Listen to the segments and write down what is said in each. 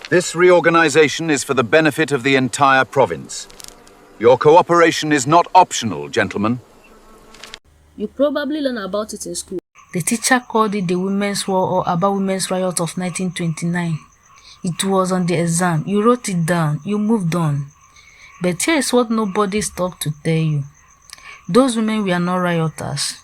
This reorganization is for the benefit of the entire province. Your cooperation is not optional, gentlemen. You probably learn about it in school. The teacher called it the Women's War or about Women's Riot of 1929. It was on the exam. You wrote it down. You moved on. But here is what nobody stopped to tell you. Those women were not rioters.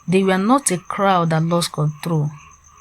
They were not a crowd that lost control.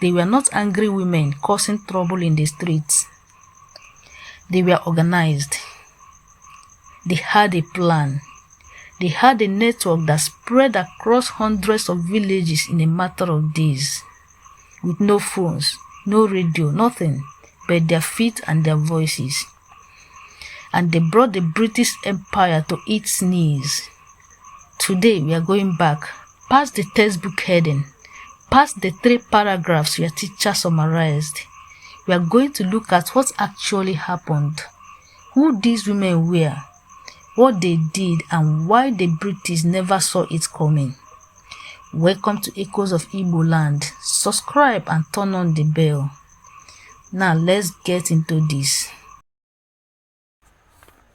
They were not angry women causing trouble in the streets. They were organized. They had a plan. They had a network that spread across hundreds of villages in a matter of days. With no phones, no radio, nothing but their feet and their voices. And they brought the British Empire to its knees. Today we are going back, past the textbook heading, past the 3 paragraphs your teacher summarized. We are going to look at what actually happened, who these women were, what they did, and why the British never saw it coming. Welcome to Echoes of Igboland. Subscribe and turn on the bell. Now let's get into this.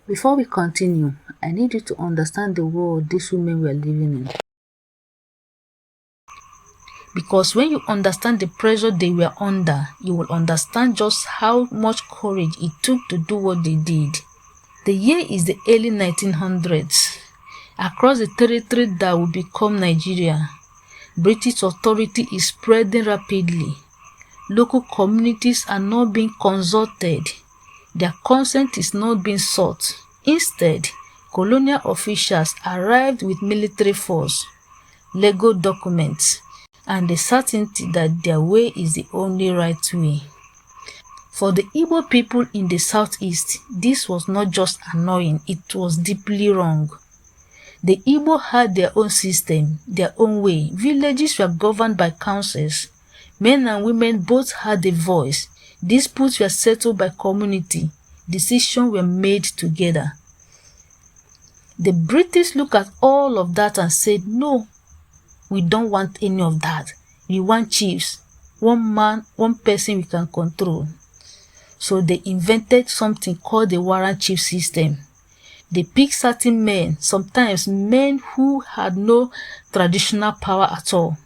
Before we continue, I need you to understand the world these women were living in. Because when you understand the pressure they were under, you will understand just how much courage it took to do what they did. The year is the early 1900s. Across the territory that will become Nigeria, British authority is spreading rapidly. Local communities are not being consulted. Their consent is not being sought. Instead, colonial officials arrived with military force, legal documents, and the certainty that their way is the only right way. For the Igbo people in the southeast, this was not just annoying, it was deeply wrong. The Igbo had their own system, their own way. Villages were governed by councils. Men and women both had a voice. Disputes were settled by community. Decisions were made together. The British looked at all of that and said, no, we don't want any of that. We want chiefs. One man, one person we can control. So they invented something called the Warrant chief system. They picked certain men, sometimes men who had no traditional power at all,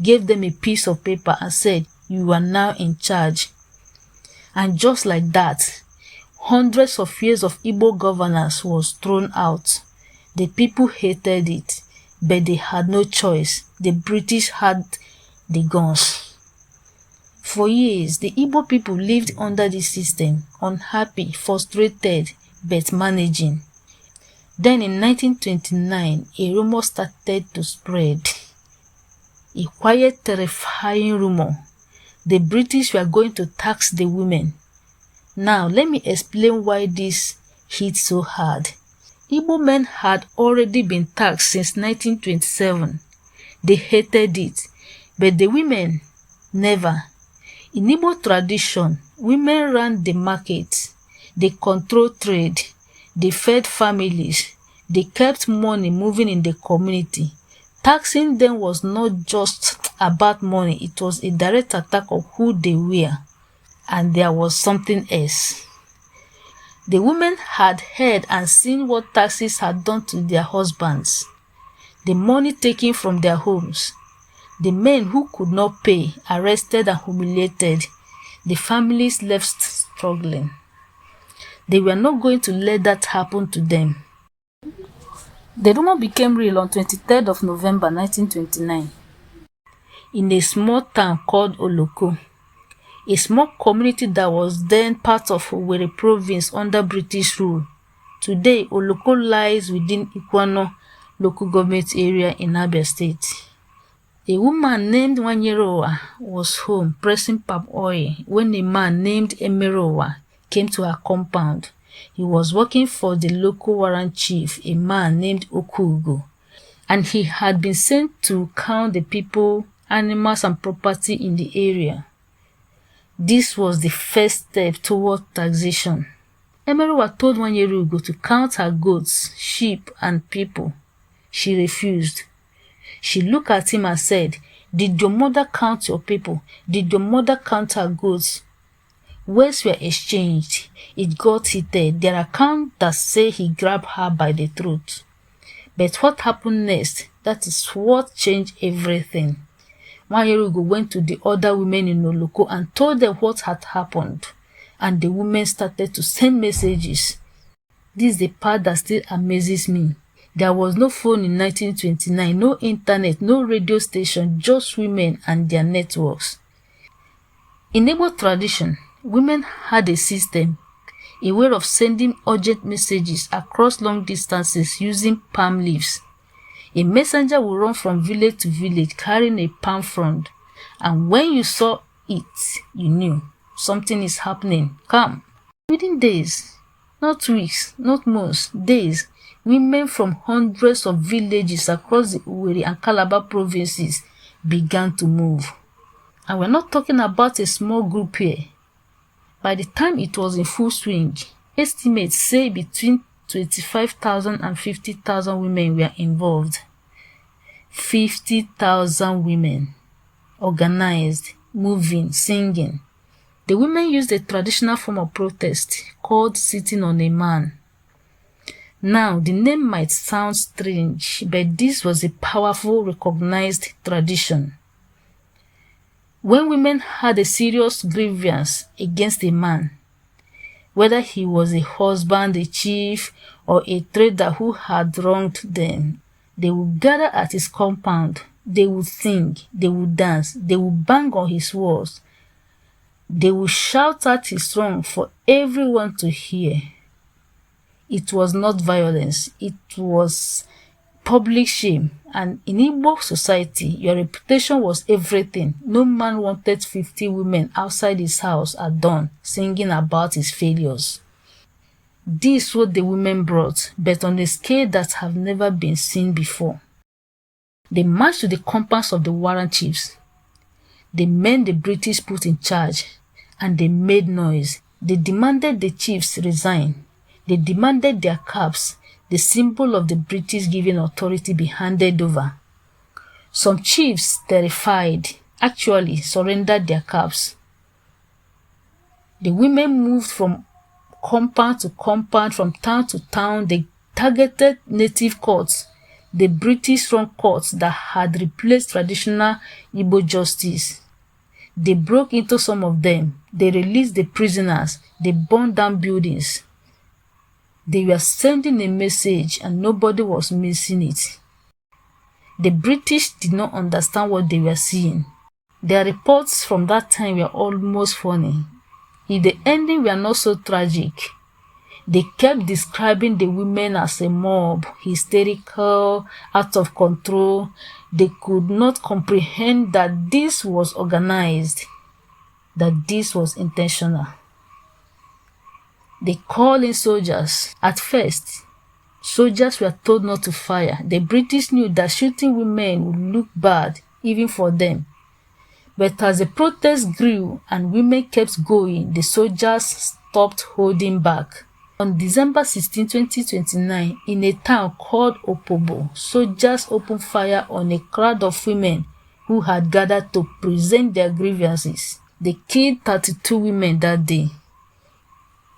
gave them a piece of paper and said, you are now in charge. And just like that, hundreds of years of Igbo governance was thrown out. The people hated it, but they had no choice. The British had the guns. For years, the Igbo people lived under this system, unhappy, frustrated, but managing. Then in 1929, a rumor started to spread. A quiet, terrifying rumor. The British were going to tax the women. Now, let me explain why this hit so hard. Igbo men had already been taxed since 1927. They hated it, but the women never. In Igbo tradition, women ran the market, they controlled trade, they fed families, they kept money moving in the community. Taxing them was not just about money, it was a direct attack of who they were. And there was something else. The women had heard and seen what taxes had done to their husbands, the money taken from their homes, the men who could not pay, arrested and humiliated, the families left struggling. They were not going to let that happen to them. The rumor became real on 23rd of November 1929 in a small town called Oloko, a small community that was then part of Owerri province under British rule. Today, Oloko lies within Ikwano local government area in Abia State. A woman named Wanyerowa was home pressing palm oil when a man named Emerowa came to her compound. He was working for the local warrant chief, a man named Ogu, and he had been sent to count the people, animals and property in the area. This was the first step toward taxation. Emerowa told Wanyerugo to count her goats, sheep and people. She refused. She looked at him and said, "Did your mother count your people? Did your mother count her goods?" Words were exchanged. It got heated. There are accounts that say he grabbed her by the throat. But what happened next? That is what changed everything. Wanyerugo went to the other women in Oloko and told them what had happened. And the women started to send messages. This is the part that still amazes me. There was no phone in 1929, no internet, no radio station, just women and their networks. In Igbo tradition, women had a system, a way of sending urgent messages across long distances using palm leaves. A messenger would run from village to village carrying a palm frond, and when you saw it, you knew something is happening. Come. Within days, not weeks, not months, days, women from hundreds of villages across the Owerri and Calabar provinces began to move. And we're not talking about a small group here. By the time it was in full swing, estimates say between 25,000 and 50,000 women were involved. 50,000 women, organized, moving, singing. The women used a traditional form of protest called sitting on a man. Now, the name might sound strange, but this was a powerful, recognized tradition. When women had a serious grievance against a man, whether he was a husband, a chief, or a trader who had wronged them, they would gather at his compound. They would sing, they would dance, they would bang on his walls. They would shout out his wrong for everyone to hear. It was not violence, it was public shame. And in Igbo society, your reputation was everything. No man wanted 50 women outside his house at dawn singing about his failures. This is what the women brought, but on a scale that have never been seen before. They marched to the compounds of the Warrant chiefs, the men the British put in charge, and they made noise. They demanded the chiefs resign. They demanded their caps, the symbol of the British giving authority, be handed over. Some chiefs, terrified, actually surrendered their caps. The women moved from compound to compound, from town to town. They targeted native courts, the British-run courts that had replaced traditional Igbo justice. They broke into some of them. They released the prisoners. They burned down buildings. They were sending a message and nobody was missing it. The British did not understand what they were seeing. Their reports from that time were almost funny. If the ending were not so tragic, they kept describing the women as a mob, hysterical, out of control. They could not comprehend that this was organized, that this was intentional. They called in soldiers. At first, soldiers were told not to fire. The British knew that shooting women would look bad, even for them. But as the protest grew and women kept going, the soldiers stopped holding back. On December 16, 2029, in a town called Opobo, soldiers opened fire on a crowd of women who had gathered to present their grievances. They killed 32 women that day.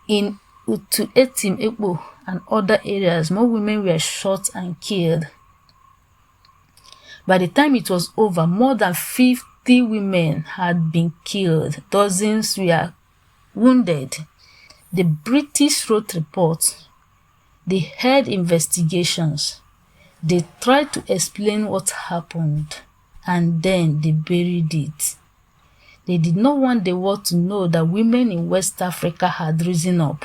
In Utu-Etim, Ekpo, and other areas, more women were shot and killed. By the time it was over, more than 50 women had been killed. Dozens were wounded. The British wrote reports. They held investigations. They tried to explain what happened, and then they buried it. They did not want the world to know that women in West Africa had risen up,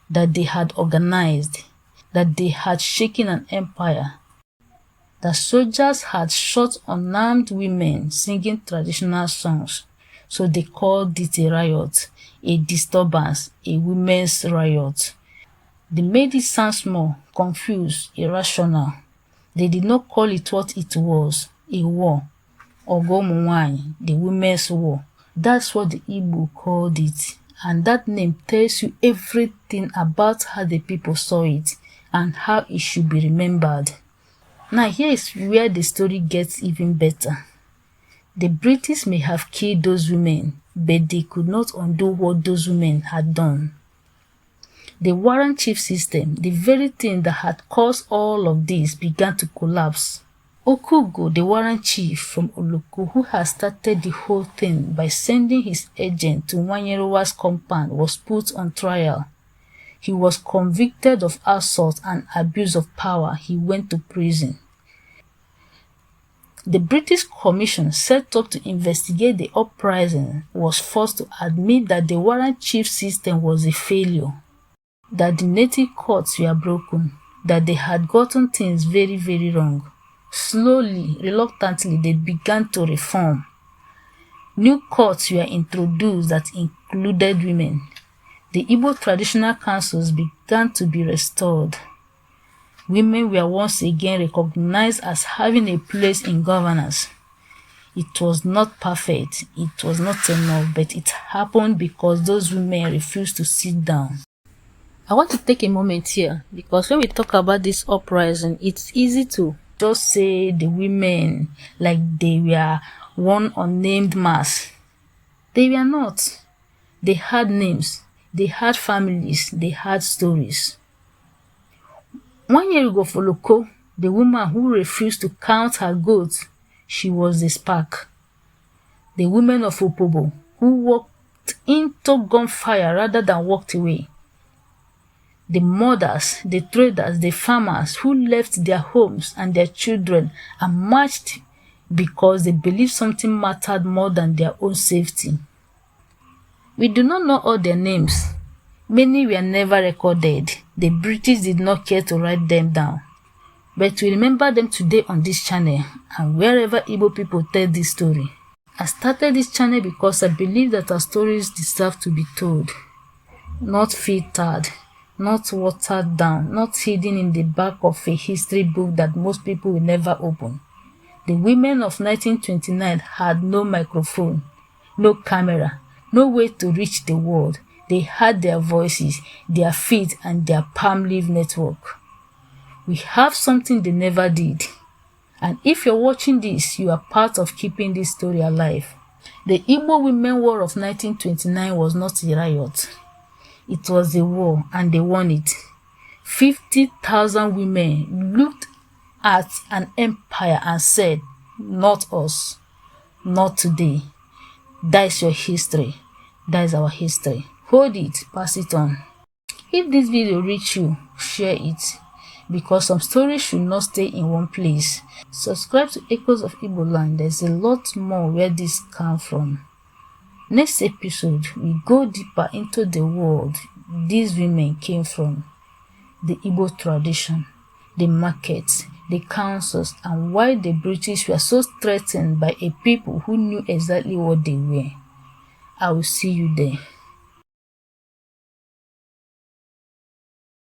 that they had organized, that they had shaken an empire, that soldiers had shot unarmed women singing traditional songs. So they called it a riot, a disturbance, a women's riot. They made it sound small, confused, irrational. They did not call it what it was, a war. Ogu Umunwanyi, the women's war. That's what the Igbo called it. And that name tells you everything about how the people saw it and how it should be remembered. Now here is where the story gets even better. The British may have killed those women, but they could not undo what those women had done. The Warrant chief system, the very thing that had caused all of this, began to collapse. Okugo, the Warrant chief from Oloko, who had started the whole thing by sending his agent to Nwanyeruwa's compound, was put on trial. He was convicted of assault and abuse of power. He went to prison. The British Commission set up to investigate the uprising was forced to admit that the Warrant chief system was a failure, that the native courts were broken, that they had gotten things very, very wrong. Slowly, reluctantly, they began to reform. New courts were introduced that included women. The Igbo traditional councils began to be restored. Women were once again recognized as having a place in governance. It was not perfect, it was not enough, but it happened because those women refused to sit down. I want to take a moment here because when we talk about this uprising, it's easy to just say the women like they were one unnamed mass. They were not. They had names, they had families, they had stories. 1 year ago for Loko, the woman who refused to count her goats, she was the spark. The women of Opobo who walked into gunfire rather than walked away. The mothers, the traders, the farmers who left their homes and their children and marched because they believed something mattered more than their own safety. We do not know all their names. Many were never recorded. The British did not care to write them down. But we remember them today on this channel and wherever Igbo people tell this story. I started this channel because I believe that our stories deserve to be told. Not filtered, not watered down, not hidden in the back of a history book that most people will never open. The women of 1929 had no microphone, no camera, no way to reach the world. They had their voices, their feet, and their palm leaf network. We have something they never did. And if you're watching this, you are part of keeping this story alive. The Igbo Women War of 1929 was not a riot. It was a war, and they won it. 50,000 women looked at an empire and said, "Not us, not today. That is your history. That is our history. Hold it, pass it on." If this video reached you, share it, because some stories should not stay in one place. Subscribe to Echoes of Igboland. There's a lot more where this comes from. Next episode, we go deeper into the world these women came from, the Igbo tradition, the markets, the councils, and why the British were so threatened by a people who knew exactly what they were. I will see you there.